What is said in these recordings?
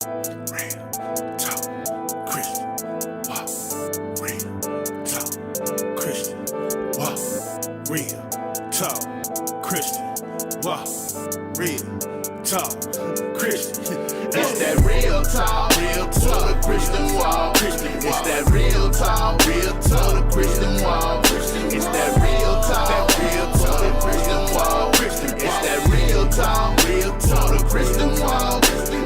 Real talk, Christian walk. Real talk, Christian walk. Real talk, Christian walk. Real talk, Christian. It's that real talk, the Christian walk. It's that real talk, the Christian walk. It's that real talk, the Christian walk. It's that real talk, the Christian walk.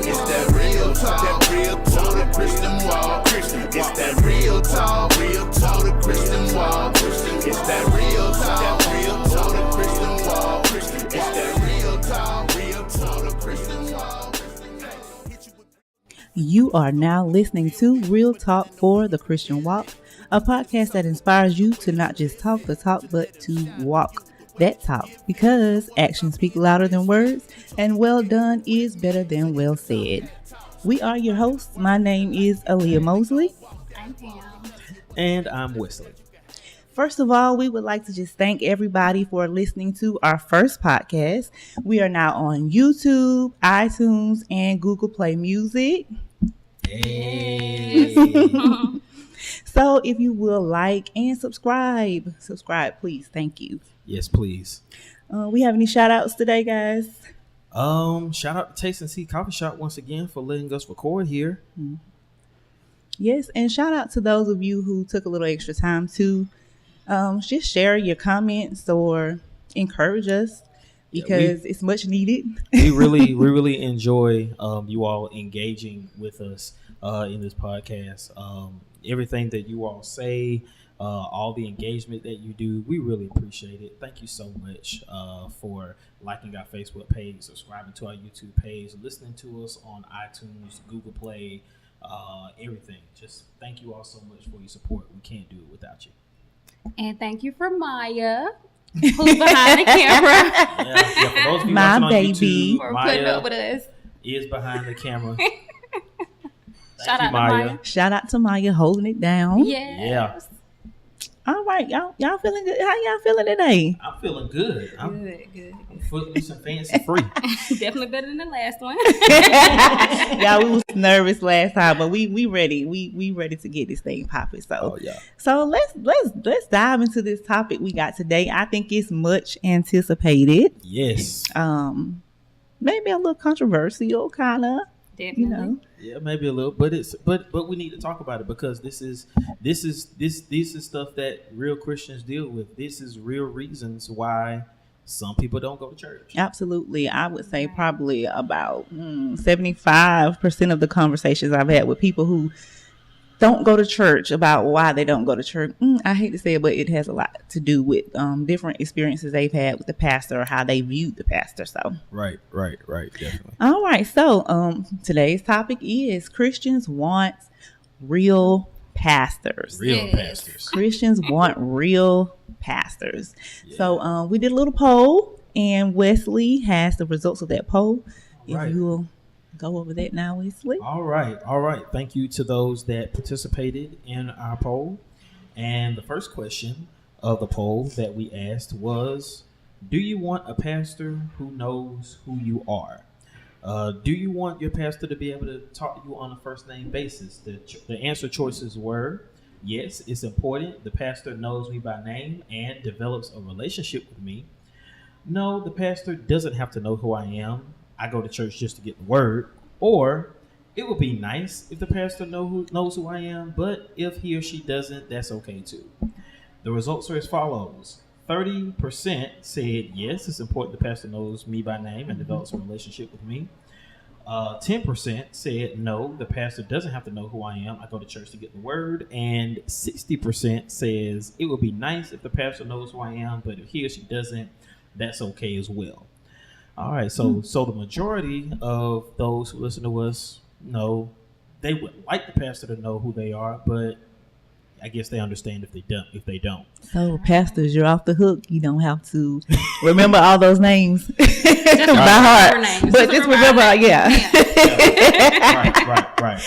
It's that real talk, the Christian walk. It's that real talk, the Christian walk. It's that real talk, the Christian walk. It's that real talk, the Christian walk. You are now listening to Real Talk for the Christian Walk, a podcast that inspires you to not just talk the talk, but to walk that talk, because actions speak louder than words, and well done is better than well said. We are your hosts. My name is Aaliyah Mosley. I'm Pam. And I'm Wesley. First of all, we would like to just thank everybody for listening to our first podcast. We are now on YouTube, iTunes, and Google Play Music. Hey. So if you will like and subscribe, please. Thank you. Yes, please. We have any shout outs today, guys? Shout out to Taste and See Coffee Shop once again for letting us record here. Yes, and shout out to those of you who took a little extra time to just share your comments or encourage us, because it's much needed. we really enjoy you all engaging with us in this podcast. Everything that you all say, all the engagement that you do, we really appreciate it. Thank you so much for liking our Facebook page, subscribing to our YouTube page, listening to us on iTunes, Google Play, everything. Just thank you all so much for your support. We can't do it without you. And thank you for Maya, who's behind the camera. Yeah, for those of you My watching on baby. YouTube, For putting Maya up with us. is behind the camera. Shout out to Maya. Shout out to Maya holding it down. Yes. Yeah. All right, y'all feeling good? How y'all feeling today? I'm feeling good. I'm Good. footloose and fancy free. Definitely better than the last one. Y'all, we was nervous last time, but we ready. We ready to get this thing popping. So, so let's dive into this topic we got today. I think it's much anticipated. Yes. Maybe a little controversial, kind of. Definitely. You know. Yeah, maybe a little, but we need to talk about it, because this is stuff that real Christians deal with. This is real reasons why some people don't go to church. Absolutely. I would say probably about 75% of the conversations I've had with people who don't go to church about why they don't go to church. I hate to say it, but it has a lot to do with different experiences they've had with the pastor, or how they viewed the pastor. So Right, definitely. All right. So today's topic is Christians want real pastors. Real pastors. Christians want real pastors. Yeah. So we did a little poll, and Wesley has the results of that poll. Right. If you will go over that now, Wesley. All right. Thank you to those that participated in our poll. And the first question of the poll that we asked was, do you want a pastor who knows who you are? Do you want your pastor to be able to talk to you on a first name basis? The answer choices were, yes, it's important. The pastor knows me by name and develops a relationship with me. No, the pastor doesn't have to know who I am. I go to church just to get the word. Or it would be nice if the pastor knows who I am, but if he or she doesn't, that's okay too. The results are as follows. 30% said yes, it's important the pastor knows me by name and develops a relationship with me. 10% said no, the pastor doesn't have to know who I am. I go to church to get the word. And 60% says it would be nice if the pastor knows who I am, but if he or she doesn't, that's okay as well. All right, so the majority of those who listen to us know they would like the pastor to know who they are, but I guess they understand if they don't. So pastors, you're off the hook. You don't have to remember all those names by heart, but just remember, Right.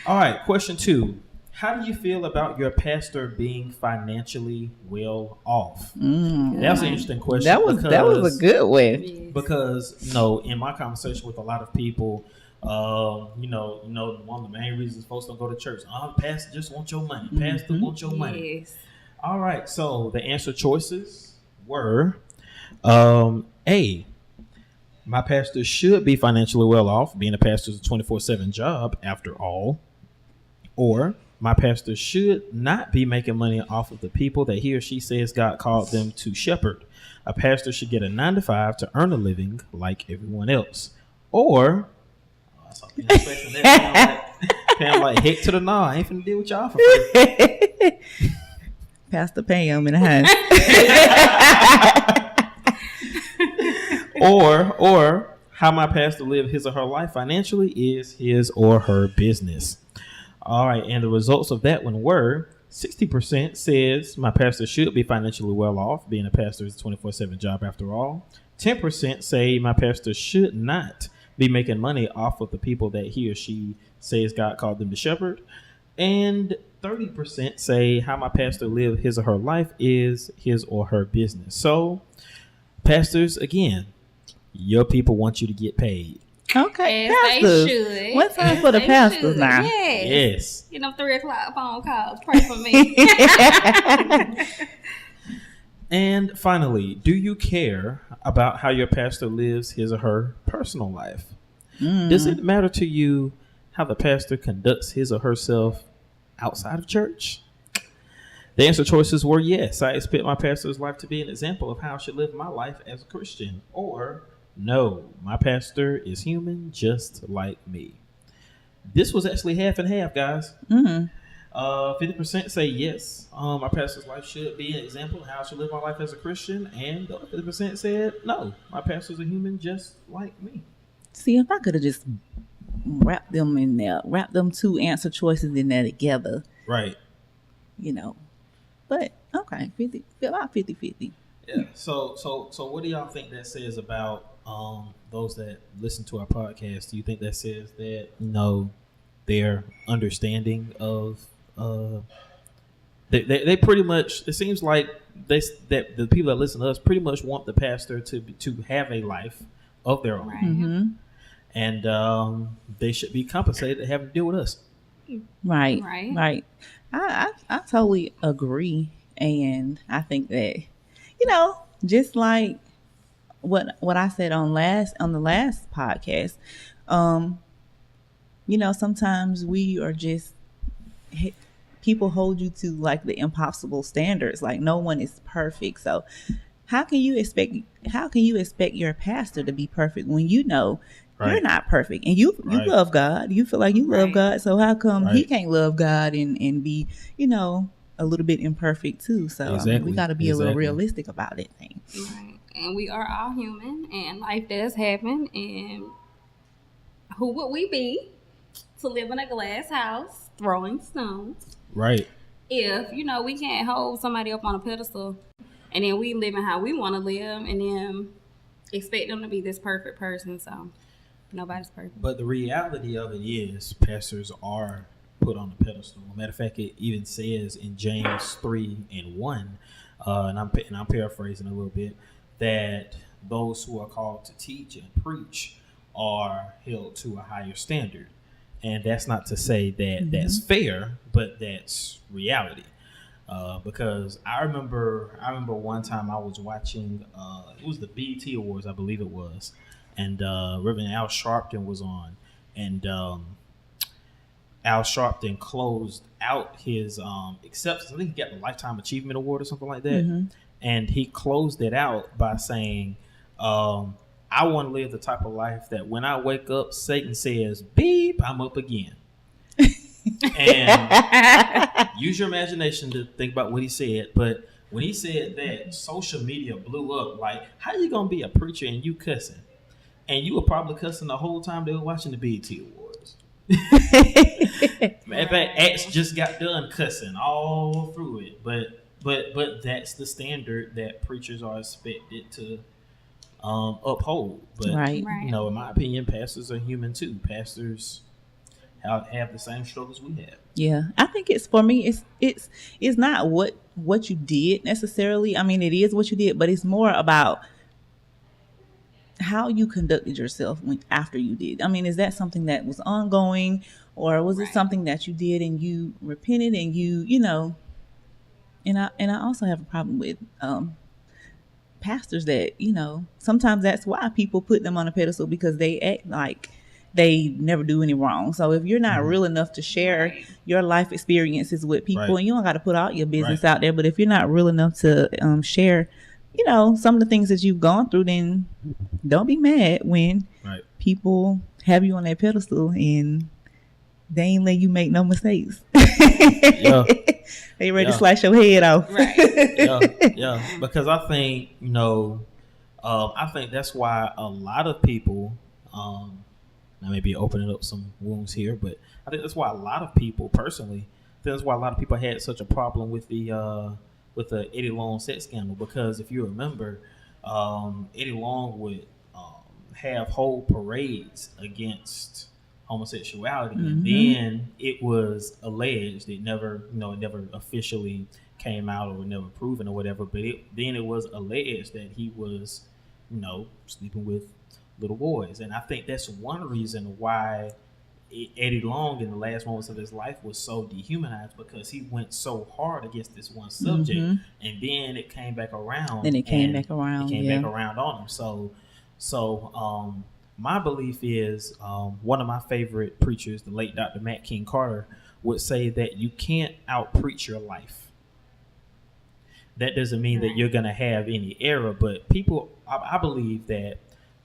All right, question 2. How do you feel about your pastor being financially well off? That's an interesting question. That was a good one. Because, in my conversation with a lot of people, One of the main reasons folks don't go to church. Pastor just want your money. Pastor want your money. Yes. All right. So the answer choices were A. My pastor should be financially well off. Being a pastor is a 24/7 job, after all. Or my pastor should not be making money off of the people that he or she says God called them to shepherd. A pastor should get a 9 to 5 to earn a living like everyone else. Or, Pam like, heck to the no, I ain't finna deal with y'all for free. Pastor Pam in the house. or how my pastor live his or her life financially is his or her business. All right, and the results of that one were 60% says my pastor should be financially well off. Being a pastor is a 24/7 job after all. 10% say my pastor should not be making money off of the people that he or she says God called them to shepherd. And 30% say how my pastor live his or her life is his or her business. So, pastors, again, your people want you to get paid. Okay, As pastors. they should. What's time As for the they pastors should. now? Yes. Yes. 3:00 phone calls. Pray for me. And finally, do you care about how your pastor lives his or her personal life? Does it matter to you how the pastor conducts his or herself outside of church? The answer choices were yes. I expect my pastor's life to be an example of how I should live my life as a Christian. Or no, my pastor is human just like me. This was actually half and half, guys. 50% say yes, my pastor's life should be an example of how I should live my life as a Christian. And the other 50% said no, my pastor's a human just like me. See, if I could have just wrapped them in there, wrapped them two answer choices in there together, Right. But okay, about 50-50. Yeah. So what do y'all think that says about those that listen to our podcast? Do you think that says that their understanding of they pretty much, it seems like that the people that listen to us pretty much want the pastor to have a life of their own, Right. Mm-hmm. and they should be compensated to having to deal with us. Right. Right. I totally agree, and I think that just like what I said on the last podcast, sometimes we are just people hold you to like the impossible standards. Like no one is perfect, so how can you expect your pastor to be perfect when Right. you're not perfect, and you Right. love God. You feel like you love Right. God, so how come he Right. can't love God and be, a little bit imperfect too? So Exactly. we got to be a little Exactly. realistic about that thing. Right. And we are all human, and life does happen. And who would we be to live in a glass house throwing stones Right. if we can't hold somebody up on a pedestal, and then we living how we want to live, and then expect them to be this perfect person? So nobody's perfect. But the reality of it is, pastors are put on the pedestal. Matter of fact, it even says in James 3:1, and I'm paraphrasing a little bit, that those who are called to teach and preach are held to a higher standard. And that's not to say that that's fair, but that's reality. Because I remember one time I was watching, it was the BET Awards, I believe it was, and Reverend Al Sharpton was on, and Al Sharpton closed out his acceptance. I think he got the Lifetime Achievement Award or something like that, and he closed it out by saying, I want to live the type of life that when I wake up, Satan says, beep, I'm up again. And use your imagination to think about what he said. But when he said that, social media blew up. Like, how you going to be a preacher and you cussing? And you were probably cussing the whole time they were watching the BET Awards. Matter of fact, X just got done cussing all through it. But that's the standard that preachers are expected to uphold. But Right. Right. in my opinion, pastors are human too. Pastors have the same struggles we have. Yeah, I think it's not what you did necessarily. I mean, it is what you did, but it's more about how you conducted yourself after you did. I mean, is that something that was ongoing, or was it something that you did and you repented and you know? And I also have a problem with pastors that, you know, sometimes that's why people put them on a pedestal, because they act like they never do any wrong. So if you're not real enough to share your life experiences with people, and you don't got to put all your business out there, but if you're not real enough to share, you know, some of the things that you've gone through, then don't be mad when people have you on that pedestal and they ain't let you make no mistakes. They ready to slice your head off. Because I think, you know, I think that's why a lot of people, I may be opening up some wounds here, but I think that's why a lot of people, personally, that's why a lot of people had such a problem with the Eddie Long sex scandal. Because if you remember, Eddie Long would have whole parades against homosexuality, and then it was alleged. It never officially came out or never proven or whatever. But then it was alleged that he was, you know, sleeping with little boys, and I think that's one reason why Eddie Long in the last moments of his life was so dehumanized, because he went so hard against this one subject, and then it came back around. Then it came back around. Back around on him. So my belief is, one of my favorite preachers, the late Dr. Matt King Carter, would say that you can't out-preach your life. That doesn't mean that you're going to have any error, but people, I believe that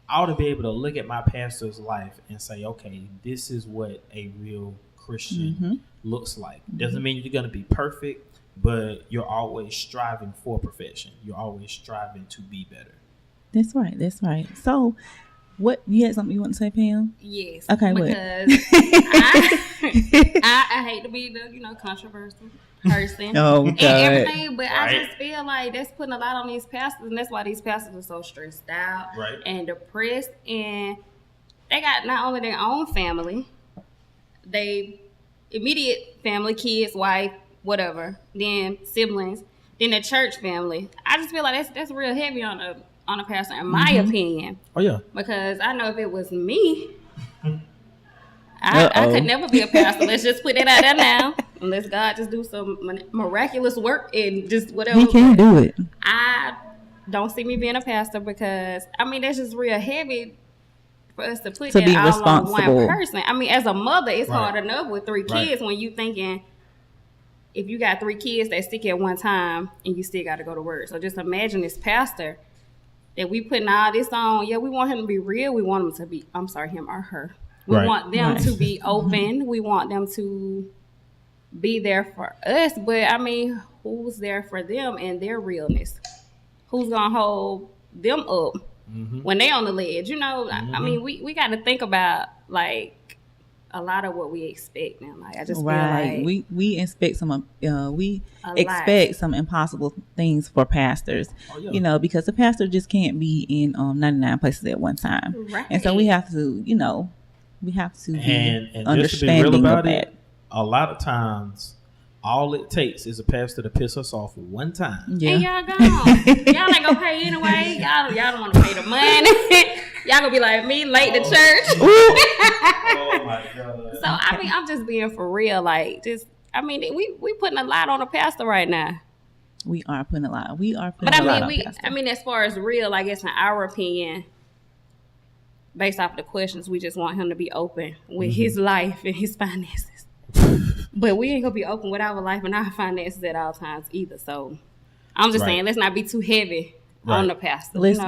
I ought to be able to look at my pastor's life and say, okay, this is what a real Christian looks like. Doesn't mean you're going to be perfect, but you're always striving for perfection. You're always striving to be better. That's right. So, what, you had something you want to say, Pam? Yes. Okay, because I hate to be the, you know, controversial person and everything, but I just feel like that's putting a lot on these pastors, and that's why these pastors are so stressed out and depressed, and they got not only their own family, they immediate family, kids, wife, whatever, then siblings, then the church family. I just feel like that's real heavy on a pastor, in my opinion. Because I know if it was me, I could never be a pastor. Let's just put it out there now. Unless God just do some miraculous work and just whatever. He can do it. I don't see me being a pastor, because I mean that's just real heavy for us to put that all on one person. I mean, as a mother, it's hard enough with 3 kids when you thinking, if you got 3 kids that stick at one time and you still got to go to work. So just imagine this pastor that we putting all this on. Yeah, we want him to be real. We want him to be, him or her. We want them to be open. We want them to be there for us. But I mean, who's there for them and their realness? Who's going to hold them up when they on the ledge? You know, I mean, we got to think about, like, a lot of what we expect now. Like, I just feel like we expect some some impossible things for pastors. You know, because the pastor just can't be in 99 places at one time. And so we have to, you know, be and understanding just to be real about of that. it, a lot of times all it takes is a pastor to piss us off one time. And y'all gone. Y'all ain't gonna pay anyway. Y'all don't want to pay the money. Y'all gonna be like me, late to church. Oh my God. So I mean, I'm just being for real. Like, just, I mean, we putting a lot on the pastor right now. We are putting a lot. On pastor. I mean, as far as real, I guess in our opinion, based off the questions, we just want him to be open with his life and his finances. But we ain't gonna be open with our life and our finances at all times either. So I'm just saying, let's not be too heavy on the pastor. Let's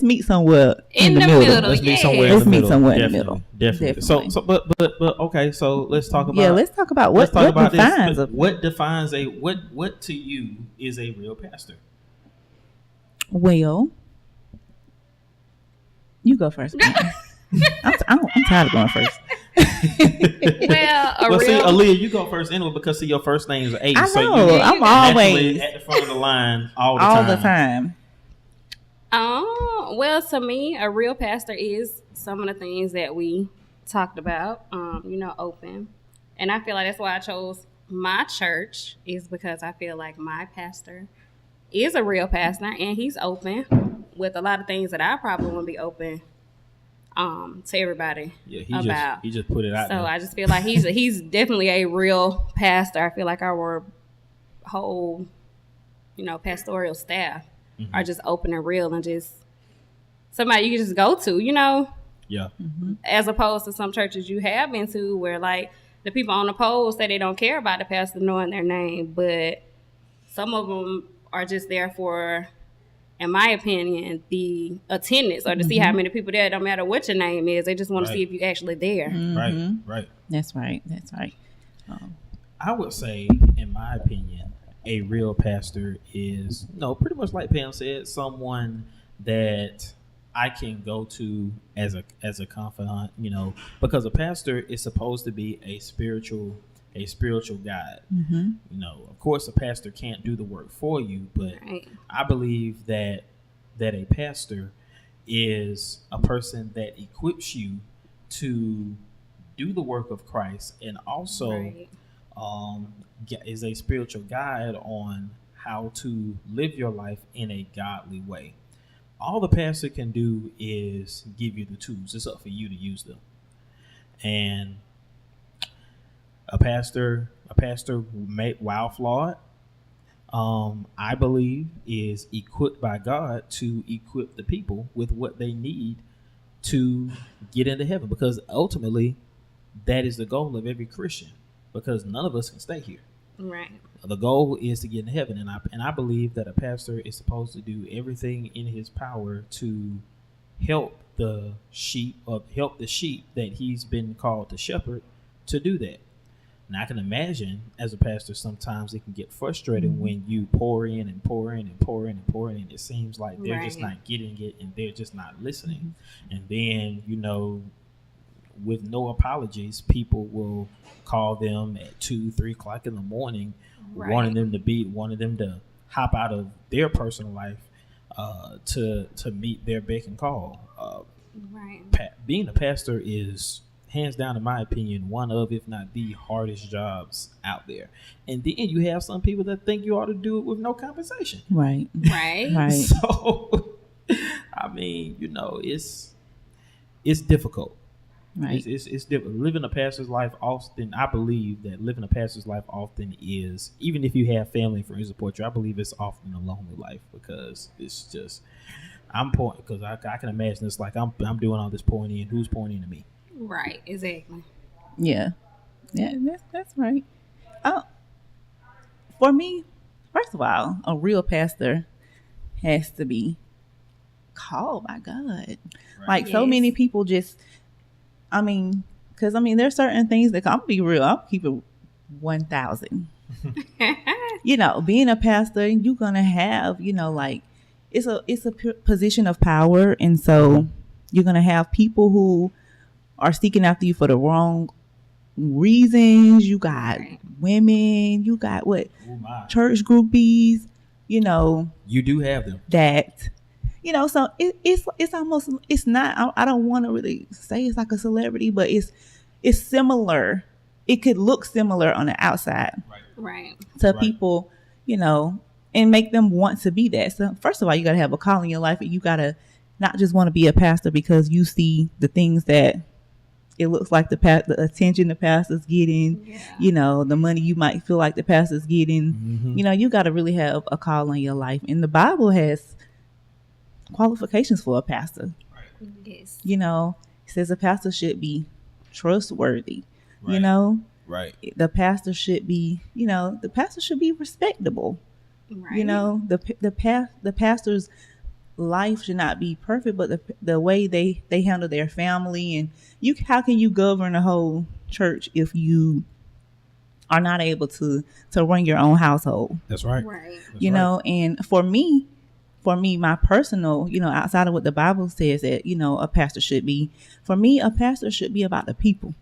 meet somewhere in the middle. Let's meet somewhere in the middle. Definitely. So but okay. So let's talk about what defines what to you is a real pastor. Well, you go first. I'm tired of going first. See, Aaliyah, you go first anyway, because your first name is A. I know. So I'm always at the front of the line all the time. Well, to me, a real pastor is some of the things that we talked about. You know, open, and I feel like that's why I chose my church, is because I feel like my pastor is a real pastor and he's open. with a lot of things that I probably wouldn't be open to everybody about. He just put it out so there. I just feel like he's definitely a real pastor. I feel like our whole, pastoral staff are just open and real and just somebody you can just go to, Yeah. as opposed to some churches you have been to where like the people on the pole say they don't care about the pastor knowing their name, but some of them are just there for, in my opinion, the attendance or to see how many people there. No matter what your name is, they just want to see if you're actually there. Right. That's right. I would say, in my opinion, a real pastor is pretty much like Pam said, someone that I can go to as a confidant, because a pastor is supposed to be a spiritual guide. Of course, a pastor can't do the work for you, but I believe that a pastor is a person that equips you to do the work of Christ, and also is a spiritual guide on how to live your life in a godly way. All the pastor can do is give you the tools. It's up for you to use them. And a pastor, while flawed, I believe is equipped by God to equip the people with what they need to get into heaven, because ultimately that is the goal of every Christian, because none of us can stay here. Right. The goal is to get into heaven, and I believe that a pastor is supposed to do everything in his power to help the sheep that he's been called to shepherd to do that. And I can imagine as a pastor, sometimes it can get frustrating when you pour in and pour in and pour in and pour in, and it seems like they're just not getting it and they're just not listening. And then, with no apologies, people will call them at 2-3 o'clock in the morning, wanting them to hop out of their personal life to meet their beck and call. Being a pastor is, hands down, in my opinion, one of, if not the hardest jobs out there. And then you have some people that think you ought to do it with no compensation. Right. So, I mean, it's difficult. Right. It's different. Living a pastor's life often, I believe that living a pastor's life often is, even if you have family and friends support you, I believe it's often a lonely life, because it's just, because I can imagine it's like I'm doing all this pouring in. Who's pouring into me? Right. Exactly. Yeah. That's right. For me, first of all, a real pastor has to be called by God. Right. Like so many people just, because there's certain things that I'm be real. I'll keep it 1,000. Being a pastor, you're gonna have, it's a position of power, and so you're gonna have people who are seeking after you for the wrong reasons. You got women. You got church groupies. You do have them. That. So it's almost, it's not, I don't want to really say it's like a celebrity, but it's similar. It could look similar on the outside to people, and make them want to be that. So first of all, you got to have a call in your life, and you got to not just want to be a pastor because you see the things that it looks like the attention the pastor's getting, the money you might feel like the pastor's getting. You got to really have a call in your life. And the Bible has qualifications for a pastor. Yes. It says a pastor should be trustworthy. The pastor should be, the pastor should be respectable. The pastor's life should not be perfect, but the way they handle their family, and how can you govern a whole church if you are not able to run your own household? That's right. And for me, my personal, outside of what the Bible says that, a pastor should be, for me, a pastor should be about the people.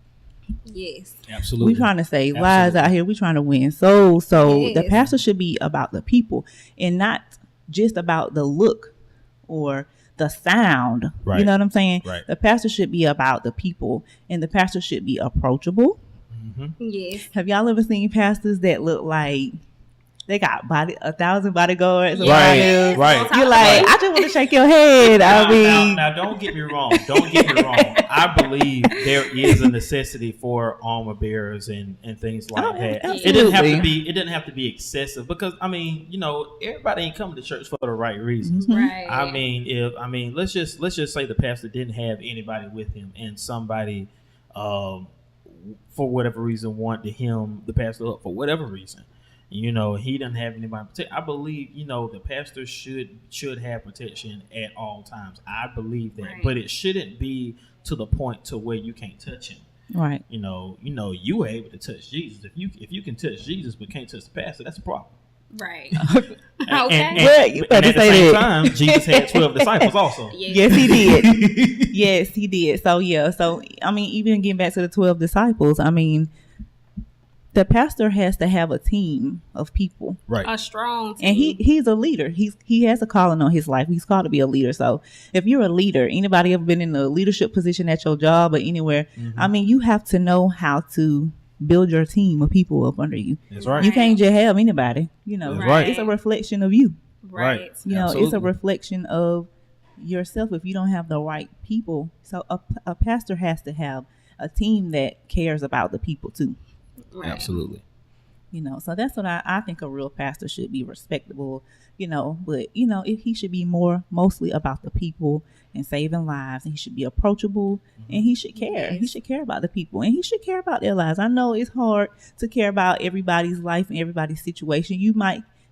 Yes. Absolutely. We're trying to save lives out here. We're trying to win souls. So the pastor should be about the people and not just about the look or the sound. Right. You know what I'm saying? Right. The pastor should be about the people, and the pastor should be approachable. Yes. Have y'all ever seen pastors that look like They got 1,000 bodyguards. Right. You're like, I just want to shake your head. Now, don't get me wrong. I believe there is a necessity for armor bearers and things like that. Absolutely. It didn't have to be excessive because everybody ain't coming to church for the right reasons. Mm-hmm. Right. Let's just say the pastor didn't have anybody with him and somebody for whatever reason wanted the pastor up for whatever reason. He doesn't have anybody to protect. I believe, the pastor should have protection at all times. I believe that, right. But it shouldn't be to the point to where you can't touch him. Right. You were able to touch Jesus. If you can touch Jesus but can't touch the pastor, that's a problem. Right. Okay. You And better at the say same that. time, Jesus had 12 disciples also. Yes, he did. Yes, he did. So even getting back to the 12 disciples, the pastor has to have a team of people, Right? A strong team. And he's a leader. He has a calling on his life. He's called to be a leader. So if you're a leader, anybody ever been in a leadership position at your job or anywhere? Mm-hmm. You have to know how to build your team of people up under you. That's right. You can't just have anybody. That's right. It's a reflection of you. Right. It's a reflection of yourself if you don't have the right people. So a pastor has to have a team that cares about the people too. Right. Absolutely. So that's what I think a real pastor should be. Respectable, but if he should be mostly about the people and saving lives, and he should be approachable, and he should care. Yes. He should care about the people, and he should care about their lives. I know it's hard to care about everybody's life and everybody's situation. You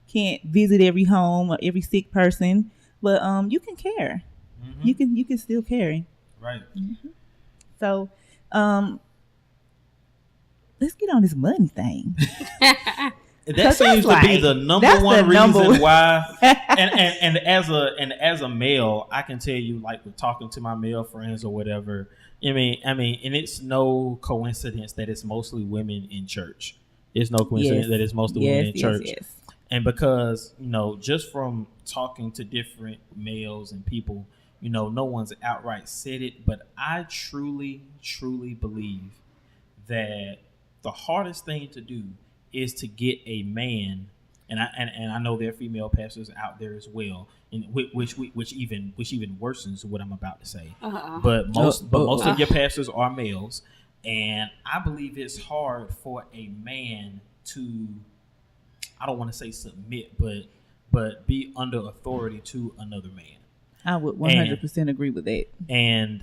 can't visit every home or every sick person, but you can care. Mm-hmm. You can still care. Right. Mm-hmm. So let's get on this money thing. That seems to be the number one reason why. And as a male, I can tell you, like, with talking to my male friends or whatever. And it's no coincidence that it's mostly women in church. It's no coincidence that it's mostly women in church. Yes. And because just from talking to different males and people, no one's outright said it, but I truly, truly believe that the hardest thing to do is to get a man, and I know there are female pastors out there as well, and which even worsens what I'm about to say. But most of your pastors are males, and I believe it's hard for a man to, I don't want to say submit, but be under authority to another man. I would 100% agree with that. And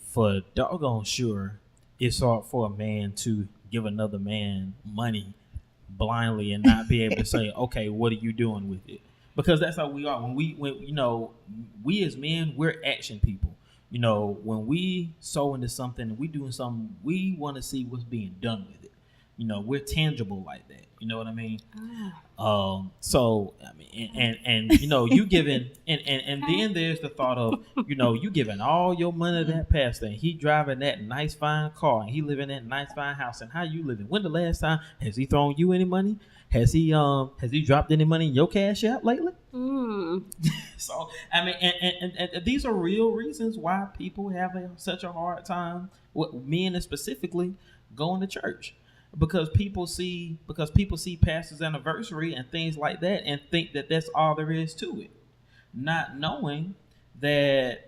for doggone sure, it's hard for a man to give another man money blindly and not be able to say, okay, what are you doing with it? Because that's how we are. When we as men, we're action people. When we sow into something, we doing something, we want to see what's being done with it. We're tangible like that. You know what I mean? So you giving, and then there's the thought of, you giving all your money to that pastor, and he driving that nice fine car, and he living in that nice fine house, and how you living? When the last time has he thrown you any money? Has he dropped any money in your cash app lately? So and these are real reasons why people have such a hard time, men specifically, going to church. Because people see pastors' anniversary and things like that and think that that's all there is to it, not knowing about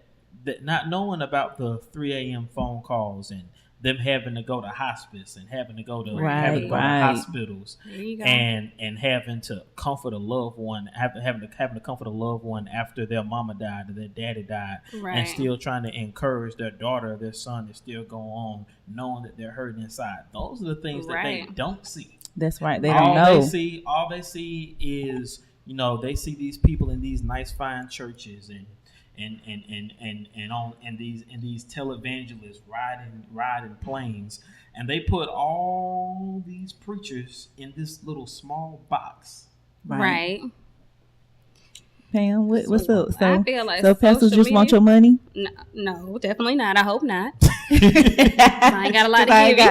the 3 a.m. phone calls and them having to go to hospice and having to go to hospitals and having to comfort a loved one, having to comfort a loved one after their mama died or their daddy died, and still trying to encourage their daughter or their son to still go on, knowing that they're hurting inside. Those are the things that they don't see. That's right. They don't know. All they see is, they see these people in these nice fine churches and these televangelists riding planes, and they put all these preachers in this little small box. Right. Pam, what's up? So, I feel like pastors just want your money? No, definitely not. I hope not. I ain't got a lot to give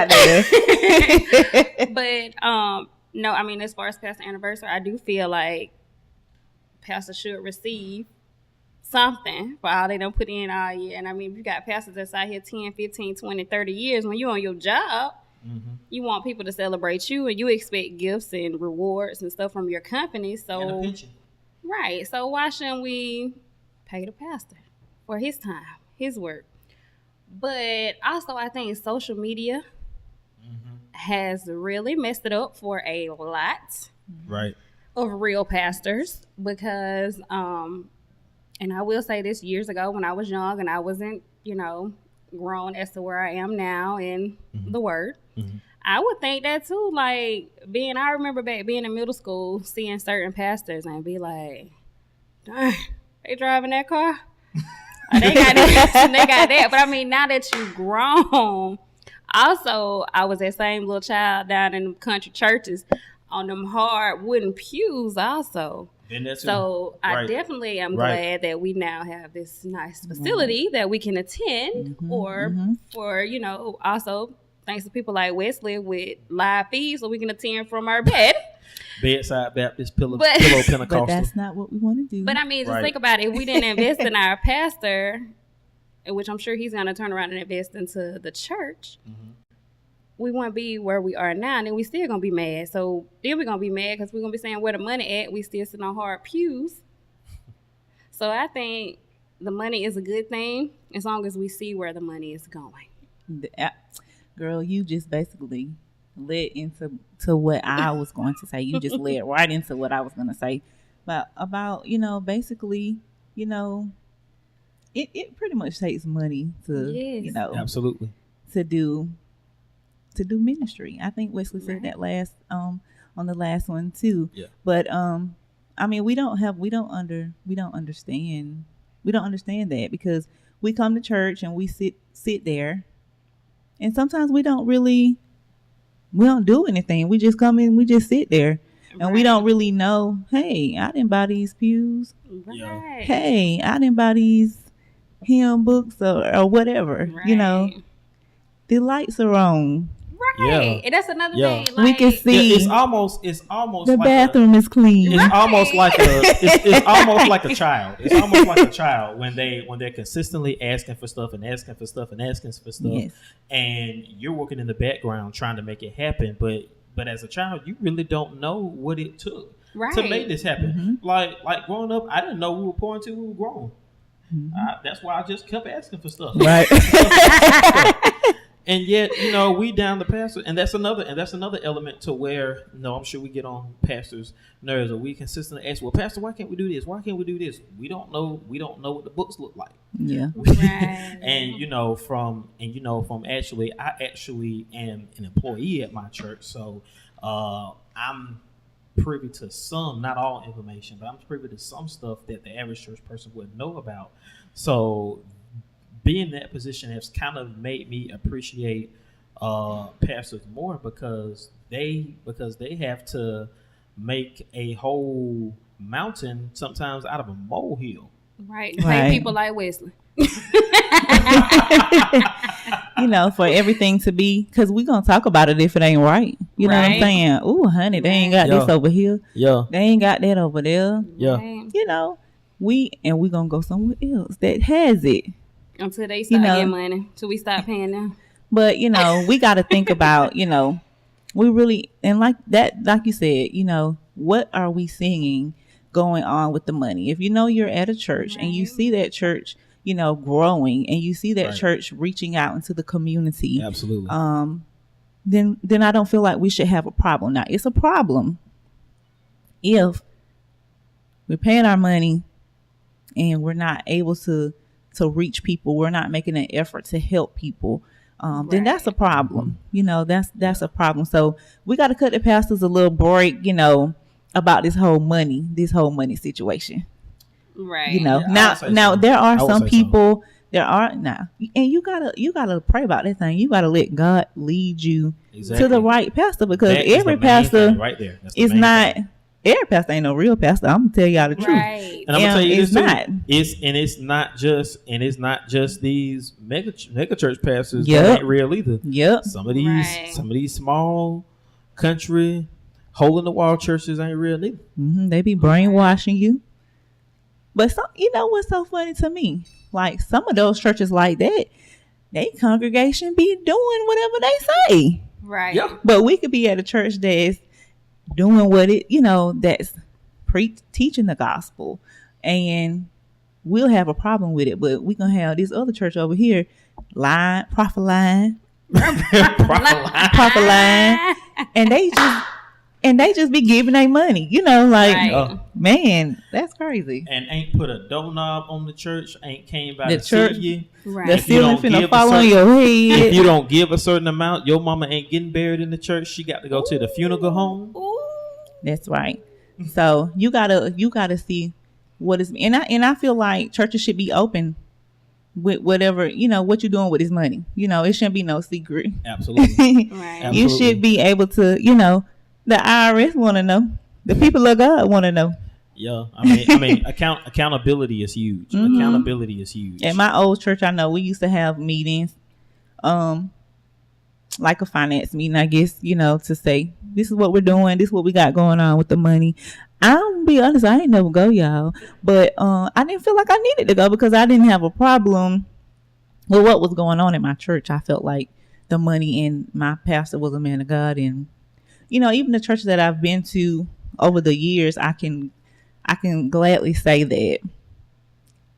you. But no, as far as pastor anniversary, I do feel like pastors should receive something for all they don't put in all year. And if you got pastors that's out here 10, 15, 20, 30 years, when you're on your job, you want people to celebrate you, and you expect gifts and rewards and stuff from your company. So, And a pension. right. So why shouldn't we pay the pastor for his time, his work? But also, I think social media has really messed it up for a lot Right. of real pastors because, and I will say this, years ago when I was young and I wasn't, grown as to where I am now in the word, I would think that too. Like I remember back being in middle school, seeing certain pastors and be like, darn, they driving that car? Oh, they got that. They got that. But I mean, now that you've grown, also, I was that same little child down in country churches on them hard wooden pews also. So I definitely am glad that we now have this nice facility that we can attend for, also thanks to people like Wesley with live feeds so we can attend from our bed. Bedside Baptist, pillow Pentecostal. But that's not what we want to do. But I mean, just think about it. If we didn't invest in our pastor, which I'm sure he's going to turn around and invest into the church, we wouldn't be where we are now, and then we still going to be mad. So then we're going to be mad because we're going to be saying where the money at. We still sitting on hard pews. So I think the money is a good thing as long as we see where the money is going. Girl, you just basically led into what I was going to say. You just led right into what I was going to say about basically, it pretty much takes money to, absolutely, to do ministry. I think Wesley said that last on the last one too. Yeah. But I mean, we don't understand that because we come to church and we sit there, and sometimes we don't do anything. We just come in, we just sit there. And we don't really know, hey, I didn't buy these pews. Right. Hey, I didn't buy these hymn books or whatever. Right. The lights are on. Right. Yeah. And that's another thing. Like, we can see it's almost the like bathroom is clean. It's almost like it's almost like a child. It's almost like a child when they're consistently asking for stuff and asking for stuff and asking for stuff. Yes. And you're working in the background trying to make it happen, but as a child, you really don't know what it took to make this happen. Like growing up, I didn't know we were poor until we were grown. That's why I just kept asking for stuff. Right. And yet, we down the pastor, and that's another element to where, I'm sure we get on pastors' nerves, or we consistently ask, well, Pastor, why can't we do this? Why can't we do this? We don't know what the books look like. Yeah. Right. And from actually, I actually am an employee at my church, so I'm privy to some, not all information, but I'm privy to some stuff that the average church person wouldn't know about. So being in that position has kind of made me appreciate pastors more because they have to make a whole mountain sometimes out of a molehill. Right. Same people like Wesley. For everything to be, because we're going to talk about it if it ain't right. You know what I'm saying? Ooh, honey, they ain't got this over here. Yeah. They ain't got that over there. Yeah. Right. We going to go somewhere else that has it. Until they start getting money. Until we stop paying them. But, we got to think about, we really, and like that, like you said, what are we seeing going on with the money? If you're at a church and you see that church, growing, and you see that church reaching out into the community. Absolutely. Then I don't feel like we should have a problem. Now, it's a problem if we're paying our money and we're not able to reach people, we're not making an effort to help people, then that's a problem. That's a problem. So we got to cut the pastors a little break, about this whole money situation. Right. Now there are some people, and you gotta pray about that thing. You gotta let God lead you to the right pastor, because every pastor right there is not. Every pastor ain't no real pastor. I'm gonna tell y'all the truth. Right. And I'm gonna tell you this too. It's not just these mega church pastors Yep. that ain't real either. Yep. Some of these small country hole in the wall churches ain't real either. They be brainwashing you. But what's so funny to me? Like some of those churches like that, they congregation be doing whatever they say. Right. Yeah. But we could be at a church that's doing what it, that's teaching the gospel, and we'll have a problem with it. But we gonna have this other church over here, prophet line, and they just be giving their money, Right. Man, that's crazy. And ain't put a doorknob on the church, ain't came by The to church- see you. Right. The If you ceiling don't finna give fall a on certain- your If head. you don't give a certain amount, your mama ain't getting buried in the church. She got to go to the funeral home. Ooh. That's right. So you gotta see what is, and I feel like churches should be open with whatever, what you're doing with this money. It shouldn't be no secret. Absolutely. Right. You should be able to, the IRS want to know. The people of God want to know. Yeah. I mean, accountability is huge. Mhm. Accountability is huge. At my old church, I know we used to have meetings, like a finance meeting, I guess, to say, this is what we're doing. This is what we got going on with the money. I'll be honest, I ain't never go, y'all. But I didn't feel like I needed to go because I didn't have a problem with what was going on in my church. I felt like the money, and my pastor was a man of God. And, even the churches that I've been to over the years, I can gladly say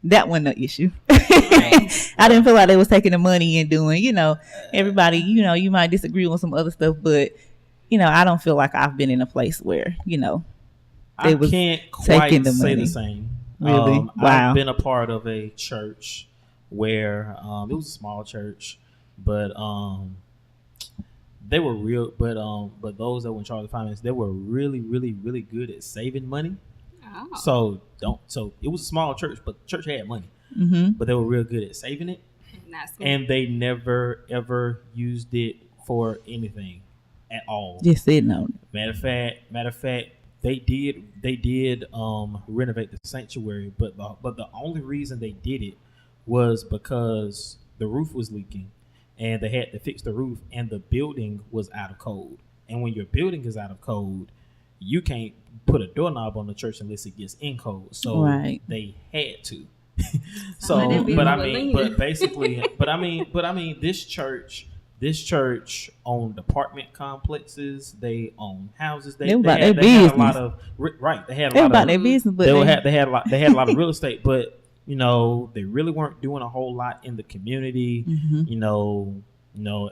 that wasn't an issue. I didn't feel like they was taking the money and doing, everybody, you might disagree on some other stuff, but, I don't feel like I've been in a place where, I was can't taking quite the say money. the same. Really? Wow. I've been a part of a church where it was a small church, but they were real. But those that were in charge of finance, they were really, really, really good at saving money. Oh. So it was a small church, but the church had money, Mm-hmm. but they were real good at saving it, Not smart. and they never ever used it for anything at all. Just sitting on it. Matter of fact, they did renovate the sanctuary, but the only reason they did it was because the roof was leaking, and they had to fix the roof, and the building was out of code. And when your building is out of code, you can't put a doorknob on the church unless it gets in code. So Right. they had to. This church owned apartment complexes. They owned houses. They about their business. Had a lot of right. They had a They lot about of their business, but they had a lot of real estate, but they really weren't doing a whole lot in the community. Mhm.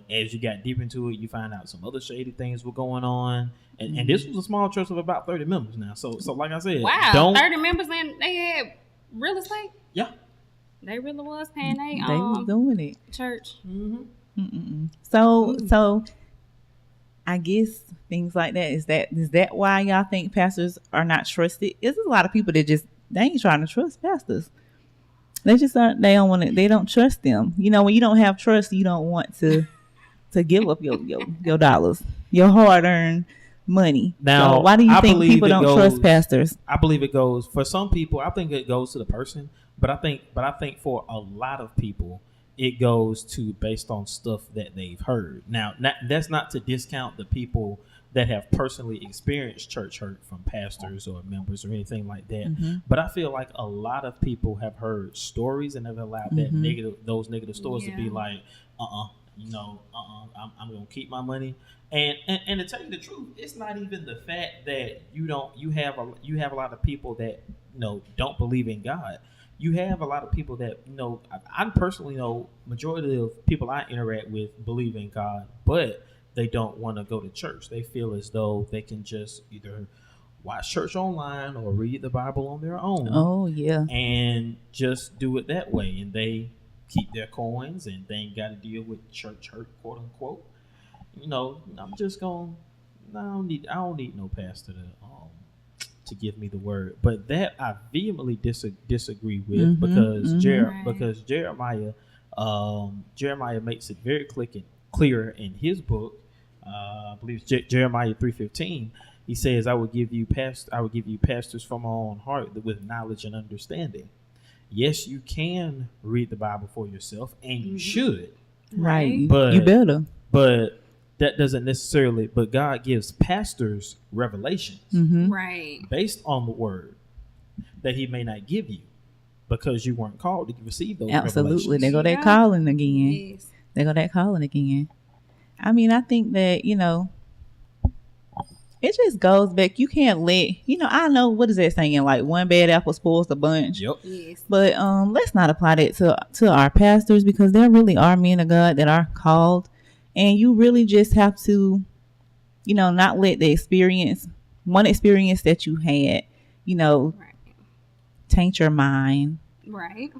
As you got deep into it, you find out some other shady things were going on, and this was a small church of about 30 members now. So like I said, Wow, 30 members, and they had real estate. Yeah. They really was paying they was doing it. church. Mm-hmm. Mm-mm. So I guess things like that. Is that why y'all think pastors are not trusted? There's a lot of people that they ain't trying to trust pastors. They just aren't. They don't want to. They don't trust them. When you don't have trust, you don't want to give up your dollars, your hard earned money. Now, so why do you I think believe people it don't goes- trust pastors? I believe it goes for some people. I think it goes to the person, but I think for a lot of people, it goes to based on stuff that they've heard. Now, that's not to discount the people that have personally experienced church hurt from pastors or members or anything like that. Mm-hmm. But I feel like a lot of people have heard stories and have allowed Mm-hmm. those negative stories to be Yeah. like, I'm gonna keep my money. And to tell you the truth, it's not even the fact that you have a lot of people that don't believe in God. You have a lot of people that I personally know majority of people I interact with believe in God, but they don't want to go to church. They feel as though they can just either watch church online or read the Bible on their own. Oh yeah. And just do it that way, and they keep their coins, and they ain't got to deal with church hurt, quote unquote. I'm just going. I don't need no pastor to give me the word, but that I vehemently disagree with because Jeremiah makes it very clear in his book. I believe it's Jeremiah 3:15. He says, "I will give you pastors from my own heart with knowledge and understanding." Yes, you can read the Bible for yourself, and you should. Right. But you better. But that doesn't necessarily. But God gives pastors revelations Mm-hmm. Right. based on the word that He may not give you because you weren't called to receive those. Absolutely. Revelations. They go that Yeah. calling again. Yes. They go that calling again. I mean, I think that, it just goes back. You can't let, I know, what is that saying? Like, one bad apple spoils the bunch. Yep. Yes. But let's not apply that to our pastors, because there really are men of God that are called. And you really just have to, not let one experience that you had, Right. taint your mind. Right.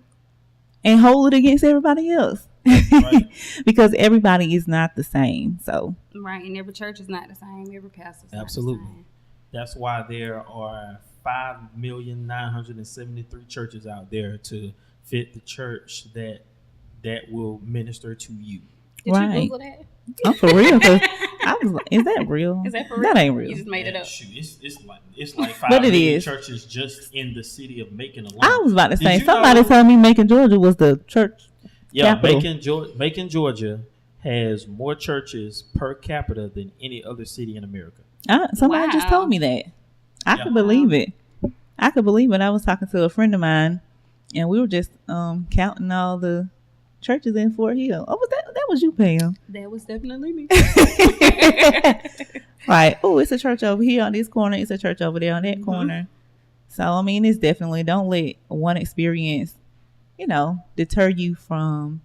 And hold it against everybody else. Right. Because everybody is not the same. So Right. And every church is not the same. Every pastor is Absolutely. not the same. That's why there are 5,973 churches out there to fit the church that will minister to you. Did right. you Google that? I'm for real. 'Cause I was like, is that real? Is that for real? That ain't real. You just made it up. Shoot, it's like 5 But it million is. churches just in the city of Macon alone. I was about to Did say, you somebody know- told me Macon, Georgia was the church. Yeah, capital. Macon, Georgia has more churches per capita than any other city in America. Somebody just told me that. I could believe it. I was talking to a friend of mine, and we were just counting all the churches in Fort Hill. Oh, that was you, Pam? That was definitely me. Right. Oh, it's a church over here on this corner. It's a church over there on that Mm-hmm. corner. So, I mean, it's definitely, don't let one experience, deter you from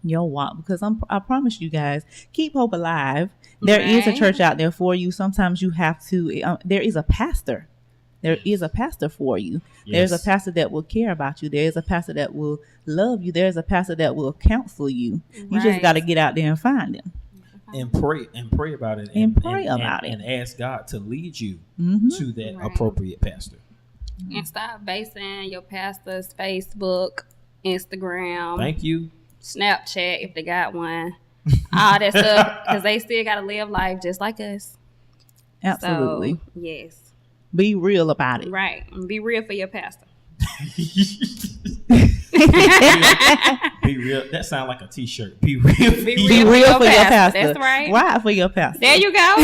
your walk, because I promise you guys, keep hope alive. There is a Right. church out there for you. Sometimes you have to, there is a pastor. There is a pastor for you. There's a Yes. pastor that will care about you. There's a pastor that will love you. There's a pastor that will counsel you. You just Right. got to get out there and find him. And pray about it. And pray about it. And ask God to lead you Mhm. to that Right. appropriate pastor. And stop basing your pastor's Facebook, Instagram, Thank you. Snapchat, if they got one, all that stuff, because they still got to live life just like us. Absolutely. So, yes. Be real about it. Right. And be real for your pastor. Be real. That sounds like a T-shirt. Be real. Be Be real for your pastor. That's right. Ride for your pastor. There you go.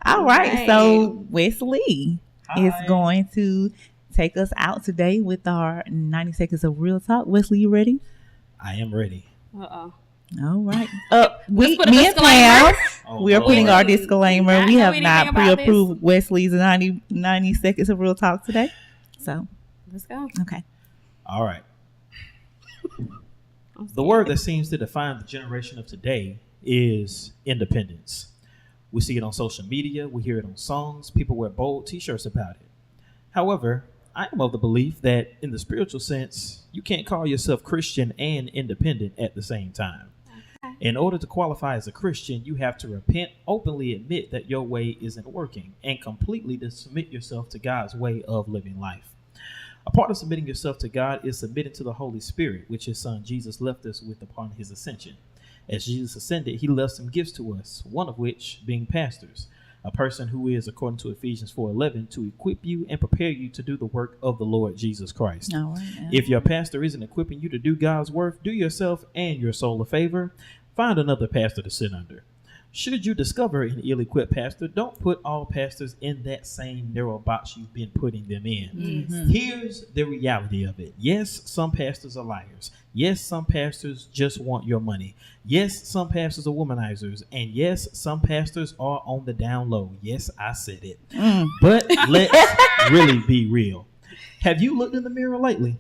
All right. Right. So Wesley is Hi. going to take us out today with our 90 seconds of real talk. Wesley, you ready? I am ready. Uh-oh. All right. Me put a and disclaimer. Pam, Oh, we are Lord. putting our disclaimer. I We know have anything not about pre-approved Wesley's 90 seconds of real talk today. So, Let's go. okay. All right. The word that seems to define the generation of today is independence. We see it on social media. We hear it on songs. People wear bold T-shirts about it. However, I am of the belief that in the spiritual sense, you can't call yourself Christian and independent at the same time. In order to qualify as a Christian, you have to repent, openly admit that your way isn't working, and completely to submit yourself to God's way of living life. A part of submitting yourself to God is submitting to the Holy Spirit, which his son Jesus left us with upon his ascension. As Jesus ascended, he left some gifts to us, one of which being pastors, a person who is, according to Ephesians 4:11, to equip you and prepare you to do the work of the Lord Jesus Christ. All right. If your pastor isn't equipping you to do God's work, do yourself and your soul a favor. Find another pastor to sit under. Should you discover an ill-equipped pastor, don't put all pastors in that same narrow box you've been putting them in. Mhm. Here's the reality of it. Yes, some pastors are liars. Yes, some pastors just want your money. Yes, some pastors are womanizers. And yes, some pastors are on the down low. Yes, I said it. But let's really be real. Have you looked in the mirror lately?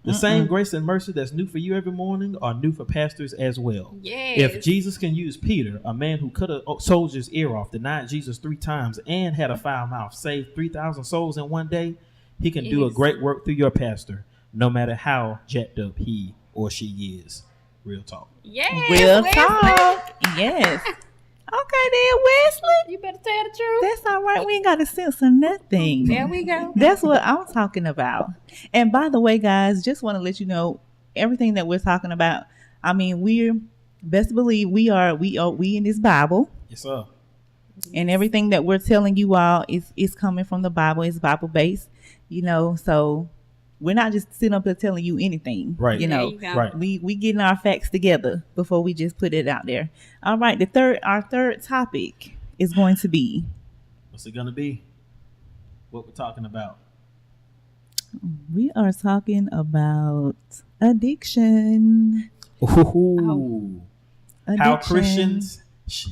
The same grace and mercy that's new for you every morning are new for pastors as well. Yes. If Jesus can use Peter, a man who cut a soldier's ear off, denied Jesus 3 times, and had a foul mouth, saved 3,000 souls in one day, he can do a Yes. great work through your pastor, no matter how jacked up he or she is. Real talk. Yes. Real Wesley. talk. Yes. Okay, then, Wesley. You better tell the truth. That's all right. We ain't got to censor nothing. There we go. That's what I'm talking about. And by the way, guys, just want to let you know everything that we're talking about. I mean, we're best believe we in this Bible, Yes, sir. and everything that we're telling you all is coming from the Bible. It's Bible based, so we're not just sitting up there telling you anything. Right. There you go. Right. We getting our facts together before we just put it out there. All right, our third topic is going to be, What's it going to be? What we're talking about? we are talking about addiction. Ooh. How Christians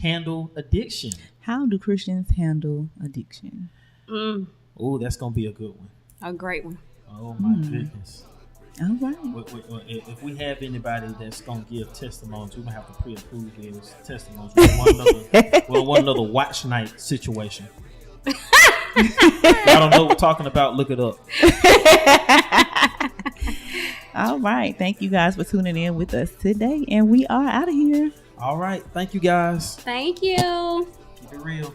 handle addiction. How do Christians handle addiction? Oh, that's going to be a good one. A great one. Oh, my goodness. All right. If we have anybody that's going to give testimonies, we're going to have to pre-approve these testimonies. We'll want another watch night situation. I don't know what we're talking about. Look it up. All right. Thank you guys for tuning in with us today. And we are out of here. All right. Thank you, guys. Thank you. Keep it real.